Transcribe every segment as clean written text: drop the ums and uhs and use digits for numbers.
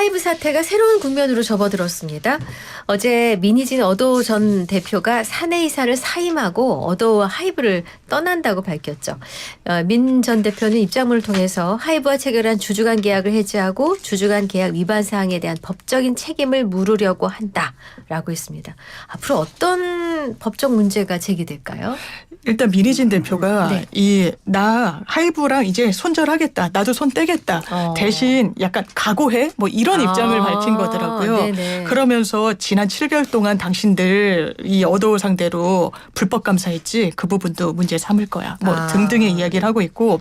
하이브 사태가 새로운 국면으로 접어들었습니다. 어제 민희진 어도우 전 대표가 사내 이사를 사임하고 어도우와 하이브를 떠난다고 밝혔죠. 민 전 대표는 입장문을 통해서 하이브와 체결한 주주간 계약을 해지하고 주주간 계약 위반 사항에 대한 법적인 책임을 물으려고 한다라고 했습니다. 앞으로 어떤 법적 문제가 제기될까요? 일단 민희진 대표가 네. 나 하이브랑 이제 손절하겠다. 나도 손 떼겠다. 대신 약간 각오해? 뭐 이런 입장을 밝힌 거더라고요. 네네. 그러면서 지난 7개월 동안 당신들 이 어도우 상대로 불법 감사했지 그 부분도 문제 삼을 거야. 뭐 등등의 이야기를 하고 있고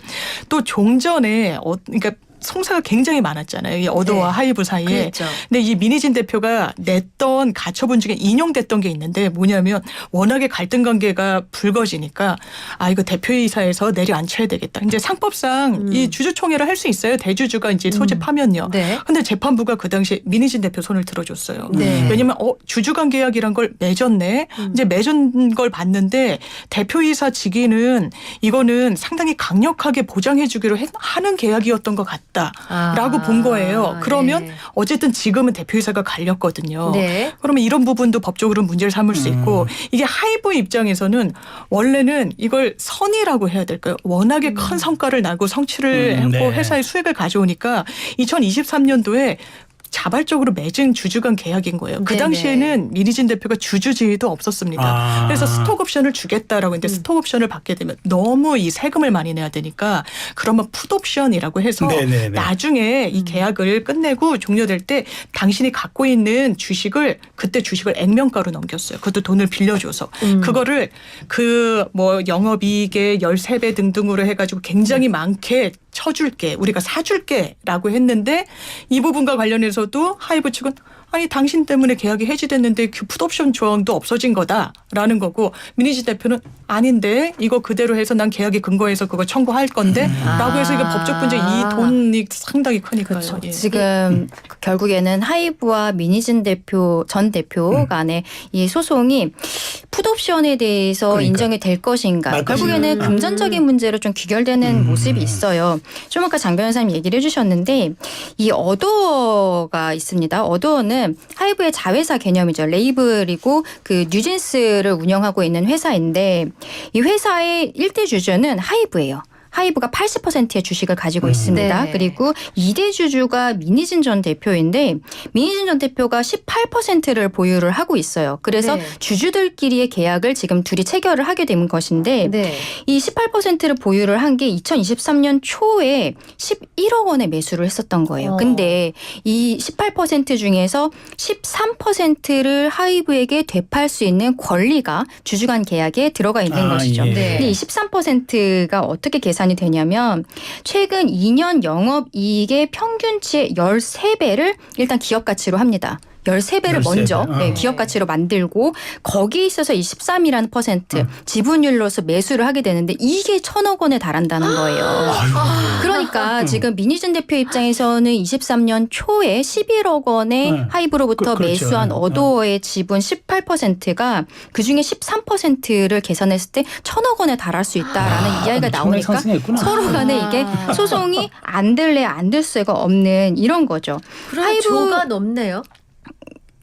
또 종전에 그러니까 송사가 굉장히 많았잖아요. 이 어도우와 네. 하이브 사이에. 그랬죠. 근데 이 민희진 대표가 냈던 가처분 중에 인용됐던 게 있는데 뭐냐면 워낙에 갈등 관계가 불거지니까 이거 대표이사에서 내려앉혀야 되겠다. 이제 상법상 이 주주총회를 할 수 있어요. 대주주가 이제 소집하면요. 네. 근데 재판부가 그 당시에 민희진 대표 손을 들어줬어요. 네. 왜냐면 주주간 계약이란 걸 맺었네. 이제 맺은 걸 봤는데 대표이사 직위는 이거는 상당히 강력하게 보장해 주기로 하는 계약이었던 것 같다. 라고 본 거예요. 그러면 네. 어쨌든 지금은 대표이사가 갈렸거든요. 네. 그러면 이런 부분도 법적으로 문제를 삼을 수 있고 이게 하이브 입장에서는 원래는 이걸 선의라고 해야 될까요? 워낙에 큰 성과를 나고 성취를 했고 네. 회사의 수익을 가져오니까 2023년도에 자발적으로 맺은 주주간 계약인 거예요. 그 네네. 당시에는 민희진 대표가 주주 지위도 없었습니다. 그래서 스톡 옵션을 주겠다라고 했는데 스톡 옵션을 받게 되면 너무 이 세금을 많이 내야 되니까 그러면 풋 옵션이라고 해서 네네네. 나중에 이 계약을 끝내고 종료될 때 당신이 갖고 있는 주식을 그때 주식을 액면가로 넘겼어요. 그것도 돈을 빌려줘서 그거를 그 뭐 영업이익의 13배 등등으로 해가지고 굉장히 많게 쳐줄게 우리가 사줄게라고 했는데 이 부분과 관련해서도 하이브 측은 아니 당신 때문에 계약이 해지됐는데 그 풋옵션 조항도 없어진 거다라는 거고 민희진 대표는 아닌데 이거 그대로 해서 난 계약에 근거해서 그거 청구할 건데 라고 해서 이거 법적 문제 이 돈이 상당히 크니까요. 그렇죠. 예. 지금 결국에는 하이브와 민희진 대표 전 대표 간의 이 소송이 풋옵션에 대해서 그러니까. 인정이 될 것인가. 말 결국에는 것인가. 금전적인 문제로 좀 귀결되는 모습이 있어요. 좀 아까 장 변호사님 얘기를 해주셨는데 이 어도어가 있습니다. 어도어는 하이브의 자회사 개념이죠. 레이블이고 그 뉴진스를 운영하고 있는 회사인데 이 회사의 1대 주주는 하이브예요. 하이브가 80%의 주식을 가지고 있습니다. 네. 그리고 2대 주주가 민희진 전 대표인데 민희진 전 대표가 18%를 보유를 하고 있어요. 그래서 네. 주주들끼리의 계약을 지금 둘이 체결을 하게 된 것인데 네. 이 18%를 보유를 한 게 2023년 초에 11억 원의 매수를 했었던 거예요. 근데 이 18% 중에서 13%를 하이브에게 되팔 수 있는 권리가 주주간 계약에 들어가 있는 것이죠. 예. 네. 근데 이 13%가 어떻게 계산이 되냐면 최근 2년 영업이익의 평균치의 13배를 일단 기업 가치로 합니다. 13배를 13배. 먼저 기업 가치로 만들고 거기에 있어서 이 13이라는 퍼센트 지분율로서 매수를 하게 되는데 이게 1,000억 원에 달한다는 거예요. 그러니까 지금 민희진 대표 입장에서는 23년 초에 11억 원의 하이브로부터 그렇죠. 매수한 어도어의 지분 18%가 그중에 13%를 계산했을 때 1,000억 원에 달할 수 있다라는 이야기가 나오니까 상승했구나. 서로 간에 이게 소송이 안 될래 안 될 수가 없는 이런 거죠. 그럼 조가 넘네요.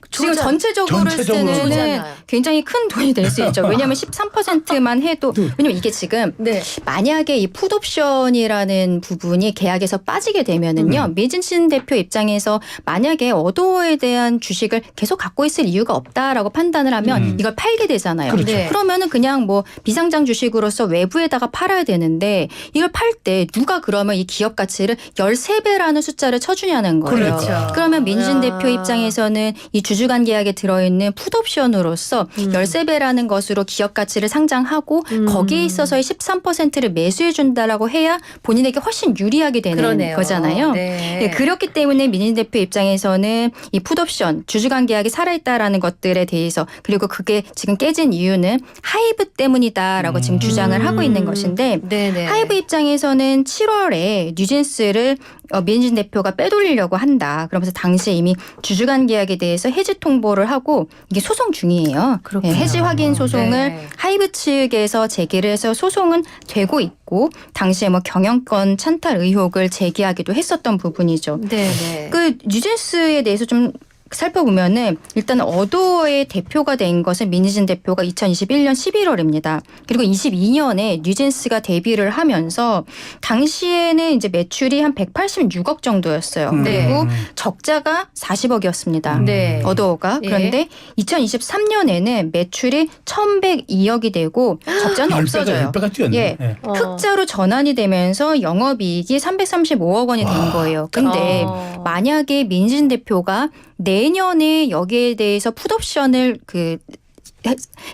지금 전체적으로 했을 때는 조잖아요. 굉장히 큰 돈이 될 수 있죠. 왜냐하면 13%만 해도 왜냐면 이게 지금 네. 만약에 이 풋옵션이라는 부분이 계약에서 빠지게 되면은요. 민희진 대표 입장에서 만약에 어도어에 대한 주식을 계속 갖고 있을 이유가 없다라고 판단을 하면 이걸 팔게 되잖아요. 그렇죠. 네. 그러면은 그냥 뭐 비상장 주식으로서 외부에다가 팔아야 되는데 이걸 팔 때 누가 그러면 이 기업 가치를 13배라는 숫자를 쳐주냐는 거예요. 그렇죠. 그러면 민희진 야. 대표 입장에서는 이 주주간 계약에 들어있는 풋옵션으로서 13배라는 것으로 기업 가치를 상장하고 거기에 있어서의 13%를 매수해 준다라고 해야 본인에게 훨씬 유리하게 되는 그러네요. 거잖아요. 네. 네, 그렇기 때문에 민희진 대표 입장에서는 이 풋옵션 주주간 계약이 살아있다라는 것들에 대해서 그리고 그게 지금 깨진 이유는 하이브 때문이다라고 지금 주장을 하고 있는 것인데 네네. 하이브 입장에서는 7월에 뉴진스를 민희진 대표가 빼돌리려고 한다. 그러면서 당시에 이미 주주간 계약에 대해서 해지 통보를 하고 이게 소송 중이에요. 그렇군요. 해지 확인 소송을 네. 하이브 측에서 제기를 해서 소송은 되고 있고 당시에 뭐 경영권 찬탈 의혹을 제기하기도 했었던 부분이죠. 네네. 그 뉴진스에 대해서 좀 살펴보면은 일단 어도어의 대표가 된 것은 민희진 대표가 2021년 11월입니다. 그리고 22년에 뉴진스가 데뷔를 하면서 당시에는 이제 매출이 한 186억 정도였어요. 네. 그리고 적자가 40억이었습니다. 네. 어도어가. 예. 그런데 2023년에는 매출이 1,100억 되고 적자는 없어져요. 10배가 뛰었네. 예. 예. 흑자로 전환이 되면서 영업이익이 335억 원이 된 거예요. 근데 만약에 민진 대표가 내년에 여기에 대해서 풋옵션을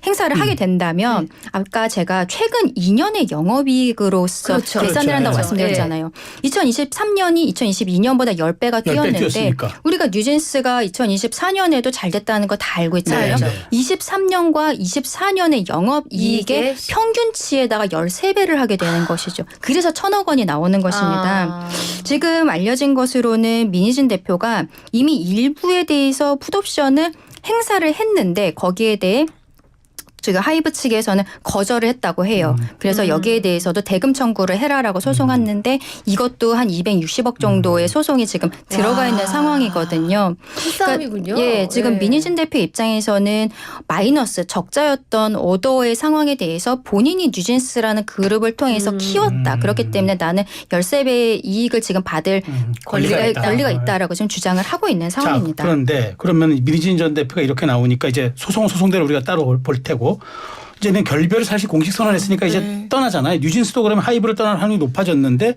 행사를 하게 된다면 아까 제가 최근 2년의 영업이익으로서 그렇죠. 계산을 그렇죠. 한다고 네. 말씀드렸잖아요. 2023년이 2022년보다 10배가 10배 뛰었는데 뛰었으니까. 우리가 뉴진스가 2024년에도 잘 됐다는 거 다 알고 있잖아요. 네, 네. 23년과 24년의 영업이익의 이익의 평균치에다가 13배를 하게 되는 것이죠. 그래서 1,000억 원이 나오는 것입니다. 아. 지금 알려진 것으로는 민희진 대표가 이미 일부에 대해서 풋옵션을 행사를 했는데 거기에 대해 지금 하이브 측에서는 거절을 했다고 해요. 그래서 여기에 대해서도 대금 청구를 해라라고 소송했는데 이것도 한 260억 정도의 소송이 지금 들어가 있는 상황이거든요. 큰 싸움이군요. 예, 지금 네. 민희진 대표 입장에서는 마이너스 적자였던 어도어의 상황에 대해서 본인이 뉴진스라는 그룹을 통해서 키웠다. 그렇기 때문에 나는 13배의 이익을 지금 받을 권리가 있다라고 지금 주장을 하고 있는 상황입니다. 자, 그런데 그러면 민희진 전 대표가 이렇게 나오니까 이제 소송대로 우리가 따로 볼 테고 이제는 결별을 사실 공식 선언했으니까 이제 네. 떠나잖아요. 뉴진스도 그러면 하이브를 떠날 확률이 높아졌는데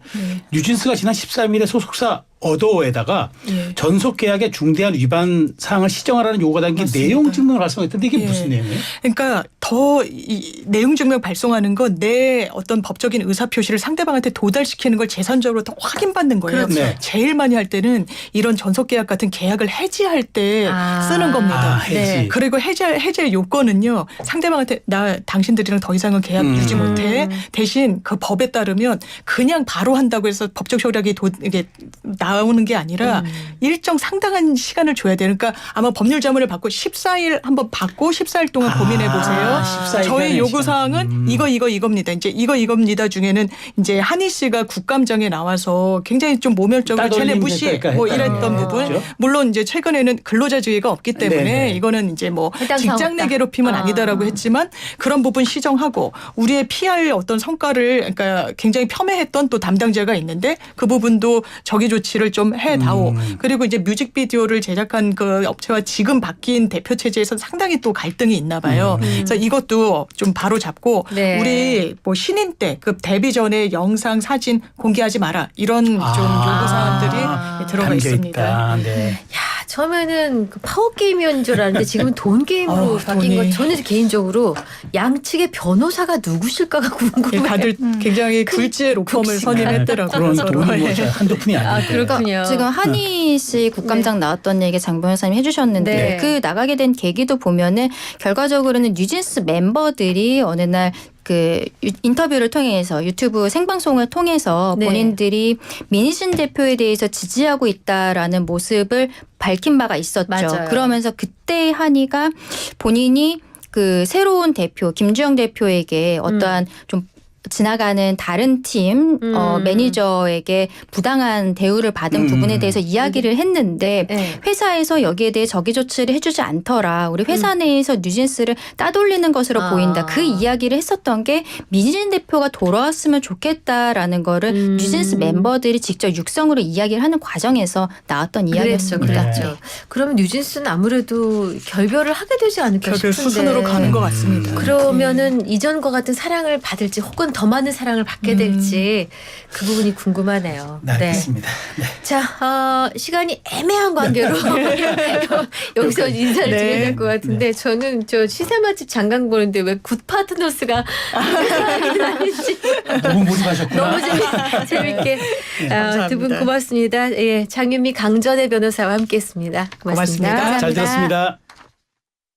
뉴진스가 지난 13일에 소속사 어도어에다가 예. 전속 계약의 중대한 위반 사항을 시정하라는 요구가 담긴 맞습니다. 내용 증명을 발송했던데 이게 예. 무슨 내용이에요? 그러니까 더 이 내용 증명 발송하는 건 내 어떤 법적인 의사 표시를 상대방한테 도달시키는 걸 재산적으로 더 확인받는 거예요. 그렇죠. 네. 제일 많이 할 때는 이런 전속 계약 같은 계약을 해지할 때 쓰는 겁니다. 해지. 네. 그리고 해제 요건은요. 상대방한테 나 당신들이랑 더 이상은 계약 유지 못해. 대신 그 법에 따르면 그냥 바로 한다고 해서 법적 효력이 이게 나오는 게 아니라 일정 상당한 시간을 줘야 돼요. 그러니까 아마 법률 자문을 받고 14일 한번 받고 14일 동안 고민해 보세요. 14일 저희 요구 사항은 이겁니다. 이제 이겁니다 중에는 이제 한희 씨가 국감장에 나와서 굉장히 좀 모멸적으로 쟤네 따돌림 무시 됐다, 뭐 했다. 이랬던 부분. 그렇죠? 물론 이제 최근에는 근로자주의가 없기 때문에 네네. 이거는 이제 뭐 해당 사항 직장 내 없다. 괴롭힘은 아니다라고 했지만 그런 부분 시정하고 우리의 PR 어떤 성과를 그러니까 굉장히 폄훼했던 또 담당자가 있는데 그 부분도 적의 조치를 좀 해다오. 그리고 이제 뮤직비디오를 제작한 그 업체와 지금 바뀐 대표 체제에서 상당히 또 갈등이 있나 봐요. 그래서 이것도 좀 바로 잡고 네. 우리 뭐 신인 때 그 데뷔 전에 영상 사진 공개하지 마라 이런 좀 요구 사항들이 들어가 담겨 있습니다. 있다. 네. 야, 처음에는 그 파워 게임이었는 줄 알았는데 지금은 돈 게임으로 바뀐 돈이. 건 저는 개인적으로 양측의 변호사가 누구실까가 예, 궁금해요. 다들 굉장히 굴지의 로펌을 선임했더라고요. 그런 서로. 돈이 뭐 예. 한두 푼이 아닌데. 그렇군요. 지금 한희 씨 국감장 나왔던 얘기 장 변호사님 해주셨는데 네. 그 나가게 된 계기도 보면은 결과적으로는 뉴진스 멤버들이 어느 날 그 인터뷰를 통해서 유튜브 생방송을 통해서 네. 본인들이 민희진 대표에 대해서 지지하고 있다라는 모습을 밝힌 바가 있었죠. 맞아요. 그러면서 그때 한희가 본인이 그 새로운 대표 김주영 대표에게 어떠한 좀 지나가는 다른 팀 매니저에게 부당한 대우를 받은 부분에 대해서 이야기를 했는데 네. 회사에서 여기에 대해 적의 조치를 해주지 않더라. 우리 회사 내에서 뉴진스를 따돌리는 것으로 보인다. 그 이야기를 했었던 게 민희진 대표가 돌아왔으면 좋겠다라는 거를 뉴진스 멤버들이 직접 육성으로 이야기를 하는 과정에서 나왔던 그랬죠, 이야기였습니다. 그랬죠. 그러면 뉴진스는 아무래도 결별을 하게 되지 않을까 결별 싶은데. 수순으로 가는 것 같습니다. 그러면은 이전과 같은 사랑을 받을지 혹은 더 많은 사랑을 받게 될지 그 부분이 궁금하네요. 네, 알겠습니다. 네. 자, 시간이 애매한 관계로 여기서 인사를 네. 드려야 될 것 같은데 저는 저 시세 맛집 장강 보는데 왜 굿 파트너스가 아닌지 너무 몰입하셨구나. 너무 재밌게 감사합니다. 두 분 고맙습니다. 예, 장윤미 강전의 변호사와 함께했습니다. 고맙습니다. 고맙습니다. 잘 들었습니다.